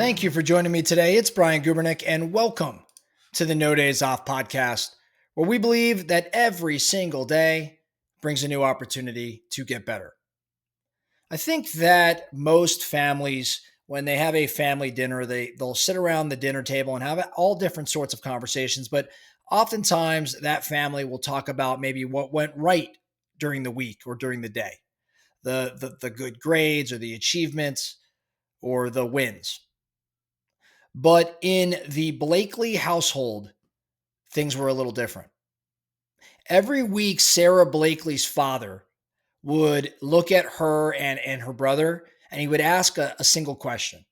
Thank you for joining me today. It's Brian Gubernick, and welcome to the No Days Off podcast, where we believe that every single day brings a new opportunity to get better. I think that most families, when they have a family dinner, they'll sit around the dinner table and have all different sorts of conversations, but oftentimes that family will talk about maybe what went right during the week or during the day, the good grades or the achievements or the wins. But in the Blakely household, things were a little different. Every week, Sarah Blakely's father would look at her and her brother, and he would ask a single question.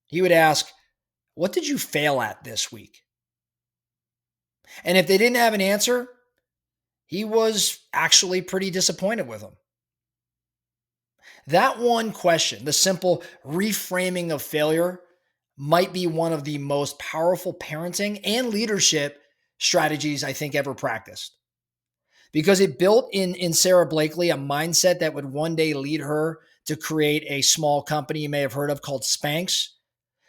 He would ask, "What did you fail at this week?" And if they didn't have an answer, he was actually pretty disappointed with them. That one question, the simple reframing of failure, might be one of the most powerful parenting and leadership strategies I think ever practiced. Because it built in Sarah Blakely a mindset that would one day lead her to create a small company you may have heard of called Spanx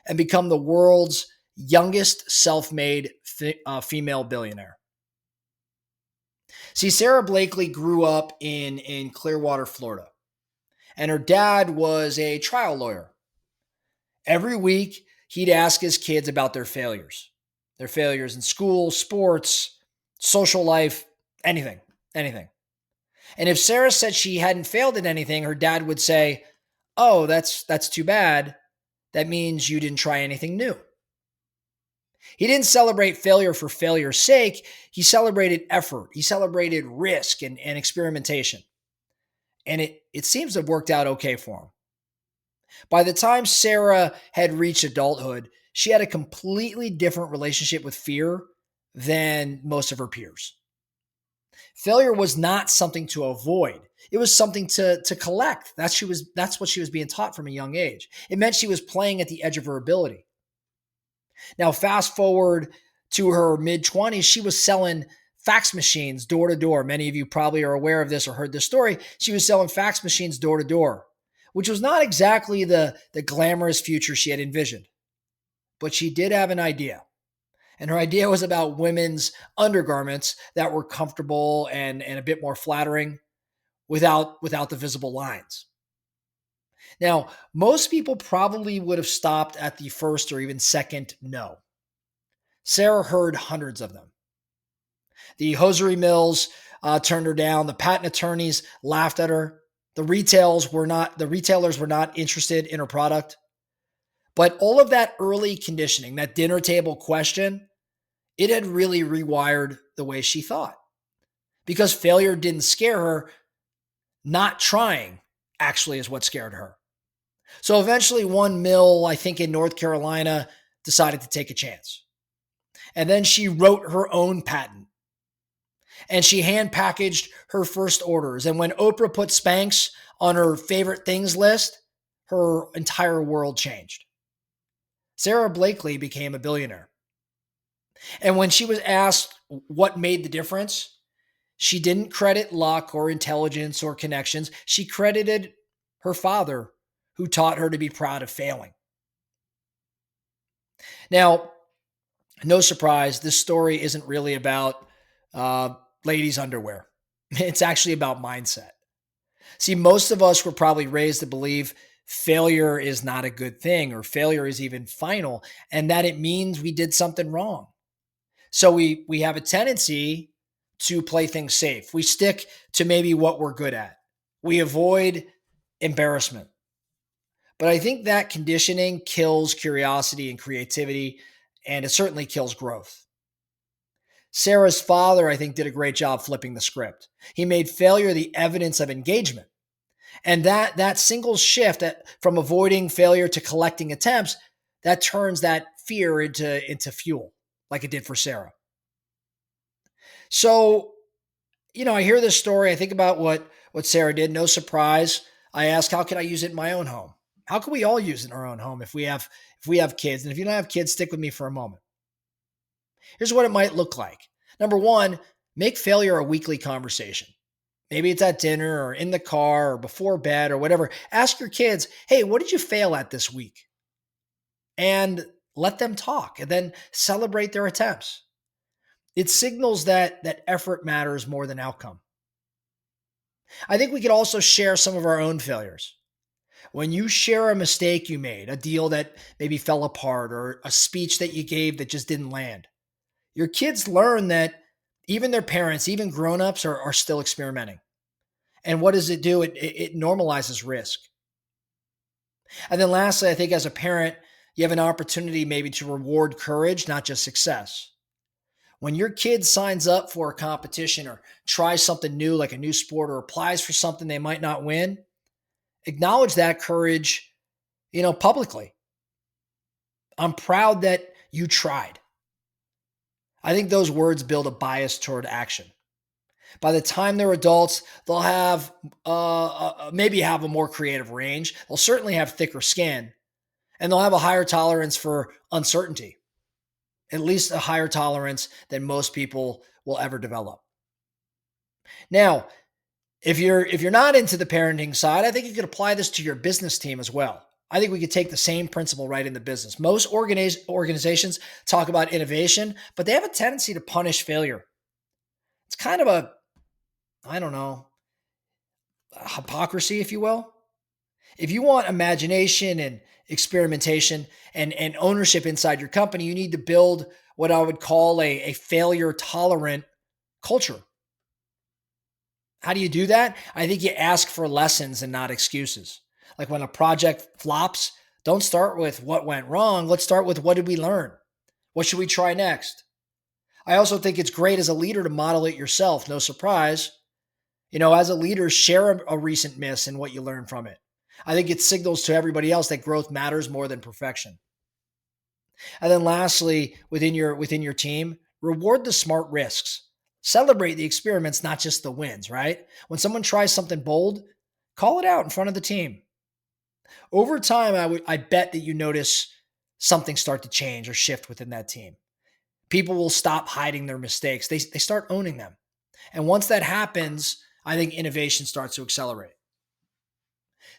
and become the world's youngest self-made female billionaire. See, Sarah Blakely grew up in Clearwater, Florida, and her dad was a trial lawyer. Every week, he'd ask his kids about their failures in school, sports, social life, anything. And if Sarah said she hadn't failed at anything, her dad would say, "Oh, that's too bad. That means you didn't try anything new." He didn't celebrate failure for failure's sake. He celebrated effort. He celebrated risk and experimentation. And it seems to have worked out okay for him. By the time Sarah had reached adulthood, she had a completely different relationship with fear than most of her peers. Failure was not something to avoid. It was something to collect. That's what she was being taught from a young age. It meant she was playing at the edge of her ability. Now, fast forward to her mid-20s, she was selling fax machines door to door. Many of you probably are aware of this or heard this story. She was selling fax machines door to door, which was not exactly the glamorous future she had envisioned. But she did have an idea. And her idea was about women's undergarments that were comfortable and a bit more flattering without the visible lines. Now, most people probably would have stopped at the first or even second no. Sarah heard hundreds of them. The hosiery mills turned her down. The patent attorneys laughed at her. The retailers were not interested in her product. But all of that early conditioning, that dinner table question, it had really rewired the way she thought. Because failure didn't scare her, not trying actually is what scared her. So eventually one mill, I think in North Carolina, decided to take a chance. And then she wrote her own patent. And she hand packaged her first orders. And when Oprah put Spanx on her favorite things list, her entire world changed. Sarah Blakely became a billionaire. And when she was asked what made the difference, she didn't credit luck or intelligence or connections. She credited her father, who taught her to be proud of failing. Now, no surprise, this story isn't really about ladies' underwear. It's actually about mindset. See, most of us were probably raised to believe failure is not a good thing or failure is even final and that it means we did something wrong. So we have a tendency to play things safe. We stick to maybe what we're good at. We avoid embarrassment. But I think that conditioning kills curiosity and creativity, and it certainly kills growth. Sarah's father, I think, did a great job flipping the script. He made failure the evidence of engagement. And that single shift from avoiding failure to collecting attempts, that turns that fear into fuel, like it did for Sarah. So, I hear this story. I think about what Sarah did. No surprise. I ask, how can I use it in my own home? How can we all use it in our own home if we have kids? And if you don't have kids, stick with me for a moment. Here's what it might look like. Number one, make failure a weekly conversation. Maybe it's at dinner or in the car or before bed or whatever. Ask your kids, "Hey, what did you fail at this week?" and let them talk and then celebrate their attempts. It signals that effort matters more than outcome. I think we could also share some of our own failures. When you share a mistake you made, a deal that maybe fell apart, or a speech that you gave that just didn't land, your kids learn that even their parents, even grown-ups are still experimenting. And what does it do? It normalizes risk. And then lastly, I think as a parent, you have an opportunity maybe to reward courage, not just success. When your kid signs up for a competition or tries something new, like a new sport, or applies for something they might not win, acknowledge that courage, publicly. I'm proud that you tried. I think those words build a bias toward action. By the time they're adults, they'll have maybe have a more creative range. They'll certainly have thicker skin, and they'll have a higher tolerance for uncertainty, at least a higher tolerance than most people will ever develop. Now, if you're not into the parenting side, I think you could apply this to your business team as well. I think we could take the same principle right into business. Most organizations talk about innovation, but they have a tendency to punish failure. It's kind of a, I don't know, a hypocrisy, if you will. If you want imagination and experimentation and ownership inside your company, you need to build what I would call a failure tolerant culture. How do you do that? I think you ask for lessons and not excuses. Like when a project flops, don't start with what went wrong. Let's start with what did we learn? What should we try next? I also think it's great as a leader to model it yourself. No surprise. As a leader, share a recent miss and what you learned from it. I think it signals to everybody else that growth matters more than perfection. And then lastly, within your team, reward the smart risks. Celebrate the experiments, not just the wins, right? When someone tries something bold, call it out in front of the team. Over time, I bet that you notice something start to change or shift within that team. People will stop hiding their mistakes. They start owning them. And once that happens, I think innovation starts to accelerate.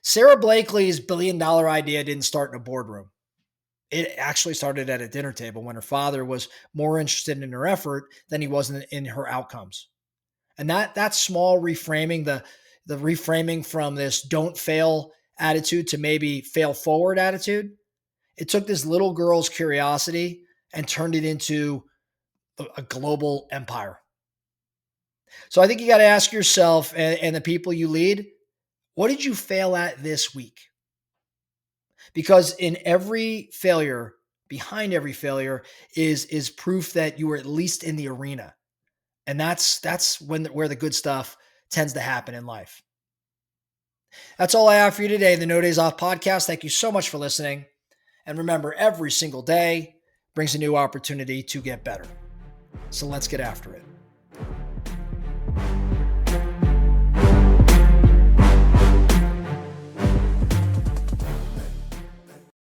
Sarah Blakely's $1 billion idea didn't start in a boardroom. It actually started at a dinner table when her father was more interested in her effort than he was in her outcomes. And that small reframing, the reframing from this don't fail attitude to maybe fail forward attitude, it took this little girl's curiosity and turned it into a global empire. So I think you got to ask yourself and the people you lead, what did you fail at this week? Because in every failure, behind every failure is proof that you were at least in the arena. And that's where the good stuff tends to happen in life. That's all I have for you today, the No Days Off podcast. Thank you so much for listening. And remember, every single day brings a new opportunity to get better. So let's get after it.